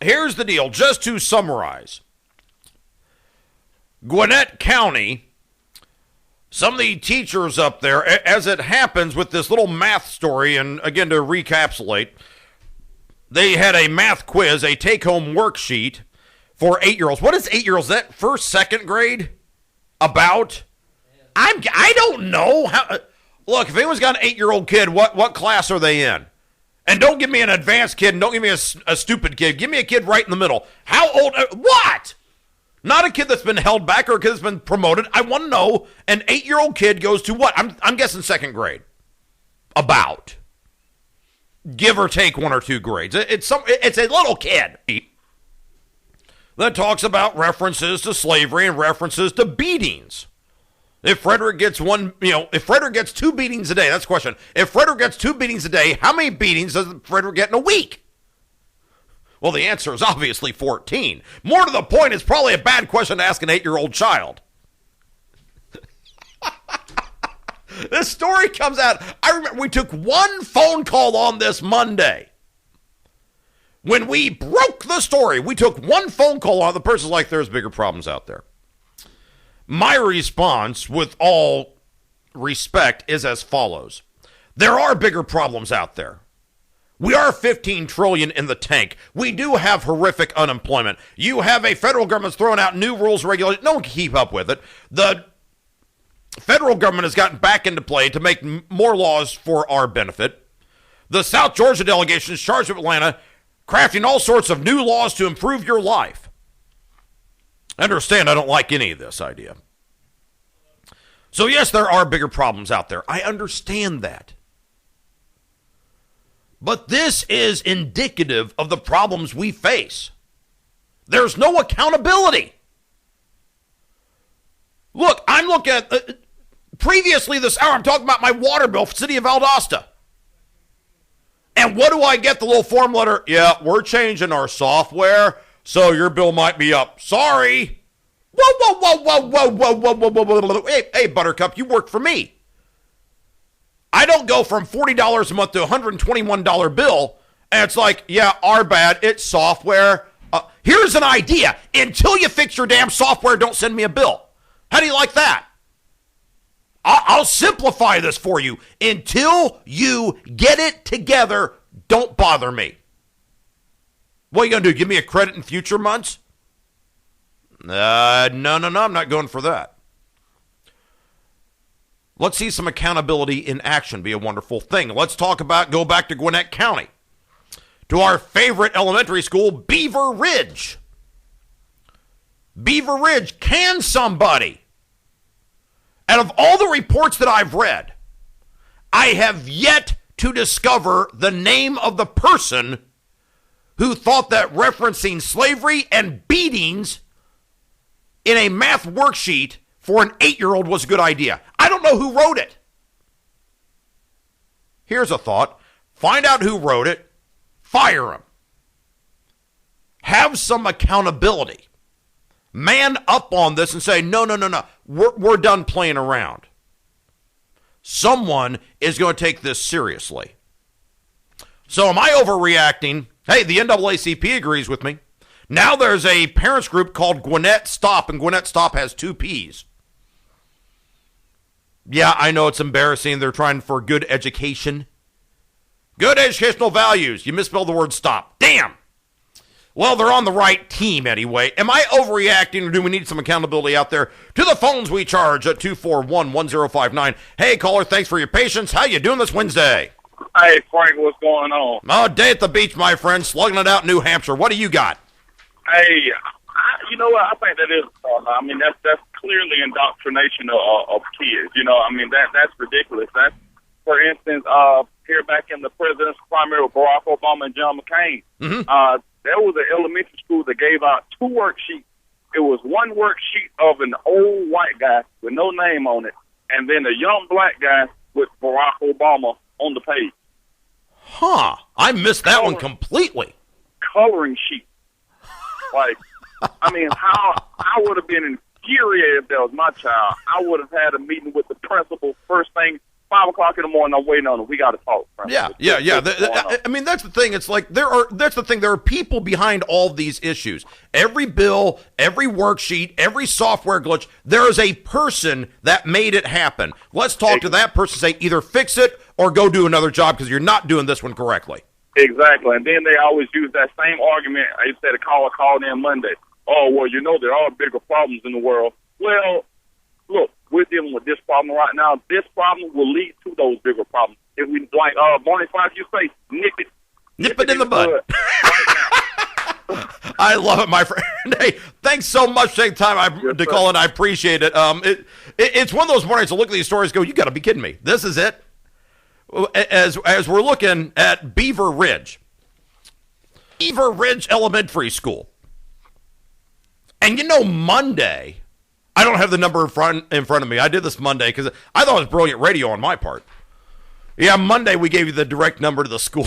Here's the deal, just to summarize. Gwinnett County, some of the teachers up there, as it happens with this little math story, and again to recapitulate, they had a math quiz, a take-home worksheet for 8-year-olds. What is 8-year-olds? Is that first, second grade? About? I don't know. Look, if anyone's got an 8-year-old kid, what class are they in? And don't give me an advanced kid, and don't give me a stupid kid. Give me a kid right in the middle. How old? What? Not a kid that's been held back or a kid that's been promoted. I want to know an 8-year-old kid goes to what? I'm guessing second grade. About. Give or take 1 or 2 grades. It's a little kid that talks about references to slavery and references to beatings. If Frederick gets if Frederick gets 2 beatings a day, that's the question. If Frederick gets 2 beatings a day, how many beatings does Frederick get in a week? Well, the answer is obviously 14. More to the point, it's probably a bad question to ask an 8-year-old child. This story comes out. I remember we took one phone call on this Monday. When we broke the story, we took one phone call on. The person's like, there's bigger problems out there. My response, with all respect, is as follows. There are bigger problems out there. We are $15 trillion in the tank. We do have horrific unemployment. You have a federal government throwing out new rules and regulations. No one can keep up with it. The federal government has gotten back into play to make more laws for our benefit. The South Georgia delegation is charged with Atlanta crafting all sorts of new laws to improve your life. Understand, I don't like any of this idea. So yes, there are bigger problems out there. I understand that. But this is indicative of the problems we face. There's no accountability. Look, I'm looking at, previously this hour, I'm talking about my water bill for the city of Valdosta. And what do I get? The little form letter, yeah, we're changing our software, so your bill might be up. Sorry. Whoa. Hey, Buttercup, you work for me. I don't go from $40 a month to a $121 bill, and it's like, yeah, our bad, it's software. Here's an idea. Until you fix your damn software, don't send me a bill. How do you like that? I'll simplify this for you. Until you get it together, don't bother me. What are you going to do, give me a credit in future months? No, I'm not going for that. Let's see some accountability in action be a wonderful thing. Let's go back to Gwinnett County, to our favorite elementary school, Beaver Ridge. Beaver Ridge, can somebody? Out of all the reports that I've read, I have yet to discover the name of the person who thought that referencing slavery and beatings in a math worksheet for an 8-year-old was a good idea. I don't know who wrote it. Here's a thought. Find out who wrote it. Fire him. Have some accountability. Man up on this and say, no. We're done playing around. Someone is going to take this seriously. So am I overreacting? Hey, the NAACP agrees with me. Now there's a parents group called Gwinnett Stop, and Gwinnett Stop has 2 Ps. Yeah, I know it's embarrassing. They're trying for good education. Good educational values. You misspelled the word stop. Damn. Well, they're on the right team anyway. Am I overreacting, or do we need some accountability out there? To the phones we charge at 241-1059. Hey, caller, thanks for your patience. How you doing this Wednesday? Hey, Frank, what's going on? Oh, day at the beach, my friend. Slugging it out in New Hampshire. What do you got? Hey, you know what? I think that is, that's clearly indoctrination of kids. That's ridiculous. That's, for instance, here back in the president's primary with Barack Obama and John McCain, there was an elementary school that gave out 2 worksheets. It was one worksheet of an old white guy with no name on it, and then a young black guy with Barack Obama on the page. Huh. I missed that one completely. Coloring sheet. How I would have been infuriated if that was my child. I would have had a meeting with the principal first thing 5 o'clock in the morning, I'm waiting on them. We got to talk. Yeah. I mean, that's the thing. It's like that's the thing. There are people behind all these issues. Every bill, every worksheet, every software glitch, there is a person that made it happen. Let's talk to that person, say either fix it or go do another job because you're not doing this one correctly. Exactly. And then they always use that same argument. I said a caller called in Monday. Oh, well, there are bigger problems in the world. Well, look, we're dealing with this problem right now. This problem will lead to those bigger problems. If we, like Barney Fife, you say, nip it in the bud. Right. I love it, my friend. Hey, thanks so much for taking time to call in. I appreciate it. It's one of those mornings to look at these stories and go, you got to be kidding me. This is it. As we're looking at Beaver Ridge Elementary School. And Monday, I don't have the number in front of me. I did this Monday because I thought it was brilliant radio on my part. Yeah, Monday we gave you the direct number to the school.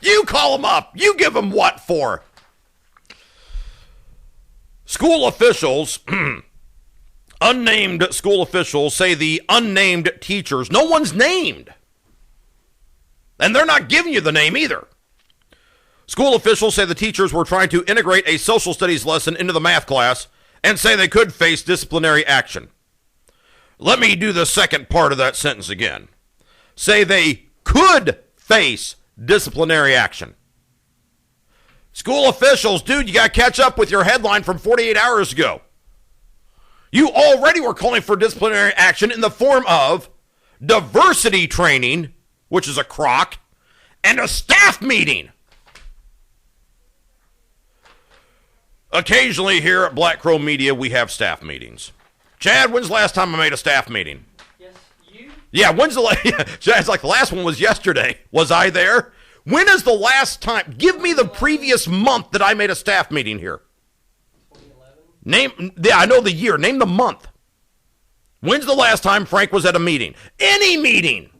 You call them up. You give them what for? School officials, unnamed school officials, say the unnamed teachers, no one's named. And they're not giving you the name either. School officials say the teachers were trying to integrate a social studies lesson into the math class and say they could face disciplinary action. Let me do the second part of that sentence again. Say they could face disciplinary action. School officials, dude, you got to catch up with your headline from 48 hours ago. You already were calling for disciplinary action in the form of diversity training, which is a crock, and a staff meeting. Occasionally here at Black Crow Media, we have staff meetings. Chad, when's the last time I made a staff meeting? Yes, you? Yeah, Chad's like, the last one was yesterday. Was I there? When is the last time? Give me the previous month that I made a staff meeting here. 2011? Yeah, I know the year. Name the month. When's the last time Frank was at a meeting? Any meeting.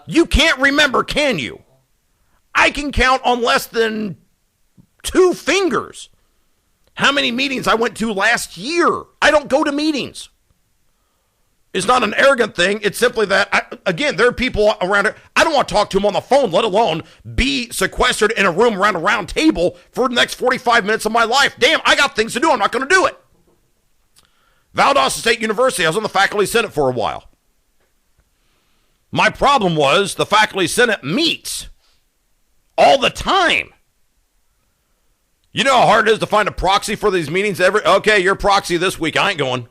You can't remember, can you? I can count on less than 2 fingers how many meetings I went to last year. I don't go to meetings. It's not an arrogant thing. It's simply that, again, there are people around here. I don't want to talk to them on the phone, let alone be sequestered in a room around a round table for the next 45 minutes of my life. Damn, I got things to do. I'm not going to do it. Valdosta State University, I was on the faculty senate for a while. My problem was the faculty senate meets all the time. You know how hard it is to find a proxy for these meetings? Okay, you're proxy this week. I ain't going.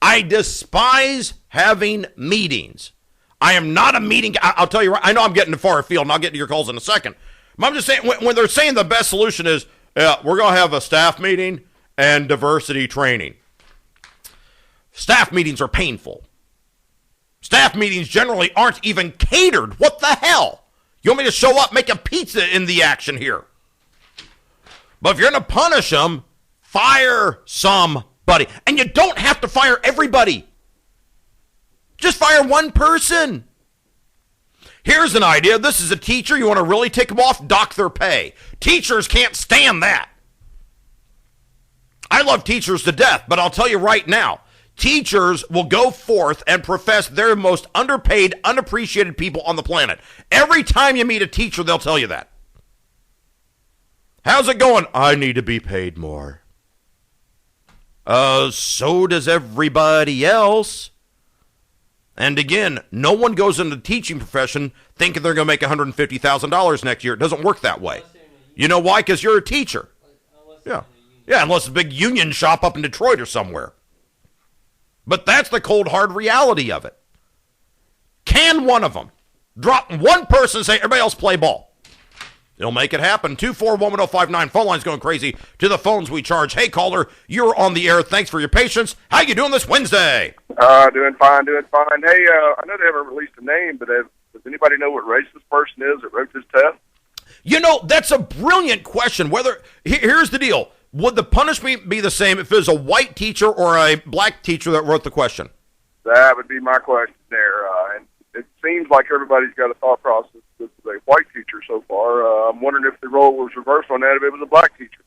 I despise having meetings. I am not a meeting. I'll tell you right. I know I'm getting to far afield, and I'll get to your calls in a second. But I'm just saying, when they're saying the best solution is, we're going to have a staff meeting and diversity training. Staff meetings are painful. Staff meetings generally aren't even catered. What the hell? You want me to show up, make a pizza in the action here? But if you're going to punish them, fire somebody. And you don't have to fire everybody. Just fire one person. Here's an idea. This is a teacher. You want to really tick them off? Dock their pay. Teachers can't stand that. I love teachers to death, but I'll tell you right now, teachers will go forth and profess they're the most underpaid, unappreciated people on the planet. Every time you meet a teacher, they'll tell you that. How's it going? I need to be paid more. So does everybody else. And again, no one goes into the teaching profession thinking they're going to make $150,000 next year. It doesn't work that way. You know why? Because you're a teacher. Yeah, unless it's a big union shop up in Detroit or somewhere. But that's the cold, hard reality of it. Can one of them drop one person and say, everybody else play ball? It'll make it happen. 2411059. Phone line's going crazy. To the phones we charge. Hey, caller, you're on the air. Thanks for your patience. How you doing this Wednesday? Doing fine. Hey, I know they haven't released a name, but does anybody know what race this person is that wrote this test? You know, that's a brilliant question. Here's the deal. Would the punishment be the same if it was a white teacher or a black teacher that wrote the question? That would be my question there. And it seems like everybody's got a thought process. This is a white teacher so far. I'm wondering if the role was reversed on that, if it was a black teacher.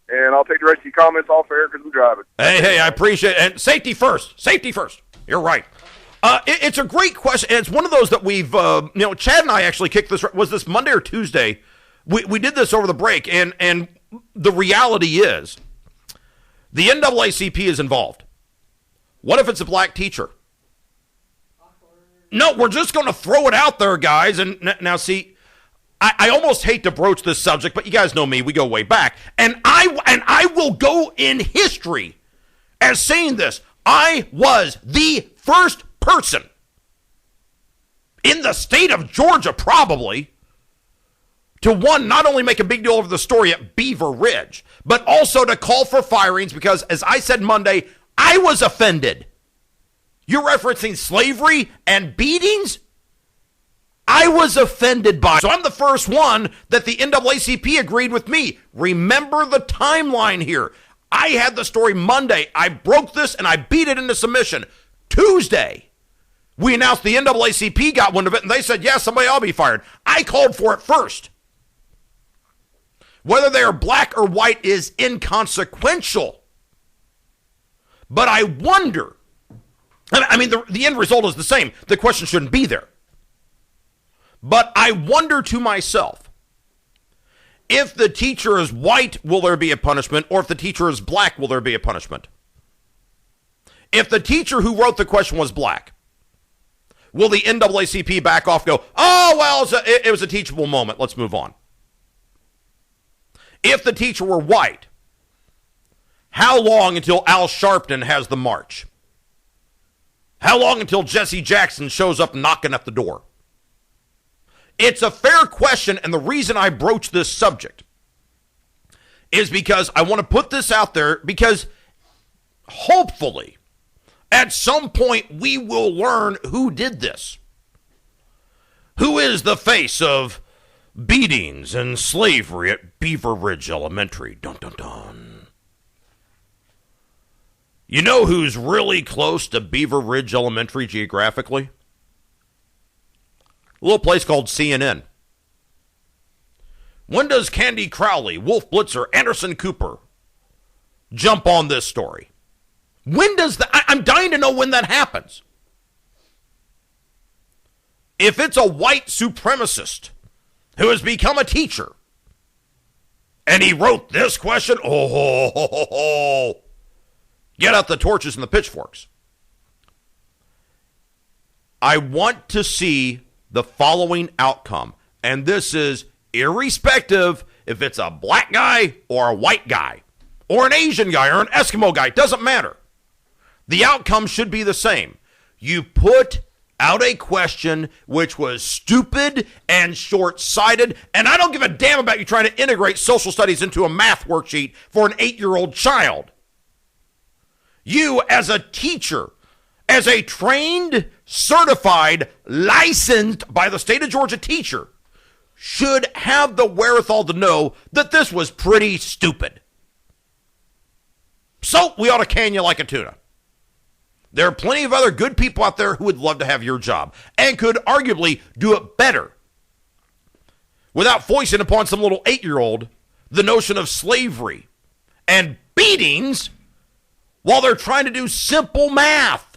And I'll take the rest of your comments off air because I'm driving. Hey, I appreciate it. And safety first. You're right. It's a great question. And it's one of those that we've, Chad and I actually kicked this. Was this Monday or Tuesday? We did this over the break, and the reality is the NAACP is involved. What if it's a black teacher? No, we're just going to throw it out there, guys. And now, see, I almost hate to broach this subject, but you guys know me. We go way back. And I will go in history as saying this. I was the first person in the state of Georgia, probably, to one, not only make a big deal over the story at Beaver Ridge, but also to call for firings because, as I said Monday, I was offended. You're referencing slavery and beatings? I was offended by it. So I'm the first one that the NAACP agreed with me. Remember the timeline here. I had the story Monday. I broke this and I beat it into submission. Tuesday, we announced the NAACP got wind of it and they said, yeah, somebody ought to be fired. I called for it first. Whether they are black or white is inconsequential. But I wonder, I mean, the end result is the same. The question shouldn't be there. But I wonder to myself, if the teacher is white, will there be a punishment? Or if the teacher is black, will there be a punishment? If the teacher who wrote the question was black, will the NAACP back off and go, oh, well, it was a teachable moment. Let's move on. If the teacher were white, how long until Al Sharpton has the march? How long until Jesse Jackson shows up knocking at the door? It's a fair question, and the reason I broach this subject is because I want to put this out there because hopefully at some point we will learn who did this. Who is the face of beatings and slavery at Beaver Ridge Elementary? Dun, dun, dun. You know who's really close to Beaver Ridge Elementary geographically? A little place called CNN. When does Candy Crowley, Wolf Blitzer, Anderson Cooper jump on this story? When does that? I'm dying to know when that happens. If it's a white supremacist who has become a teacher and he wrote this question, get out the torches and the pitchforks. I want to see the following outcome, and this is irrespective if it's a black guy or a white guy or an Asian guy or an Eskimo guy, doesn't matter. The outcome should be the same. You put out a question which was stupid and short-sighted, and I don't give a damn about you trying to integrate social studies into a math worksheet for an 8-year-old child. You, as a teacher, as a trained, certified, licensed by the state of Georgia teacher, should have the wherewithal to know that this was pretty stupid. So we ought to can you like a tuna. There are plenty of other good people out there who would love to have your job and could arguably do it better without foisting upon some little 8-year-old the notion of slavery and beatings while they're trying to do simple math.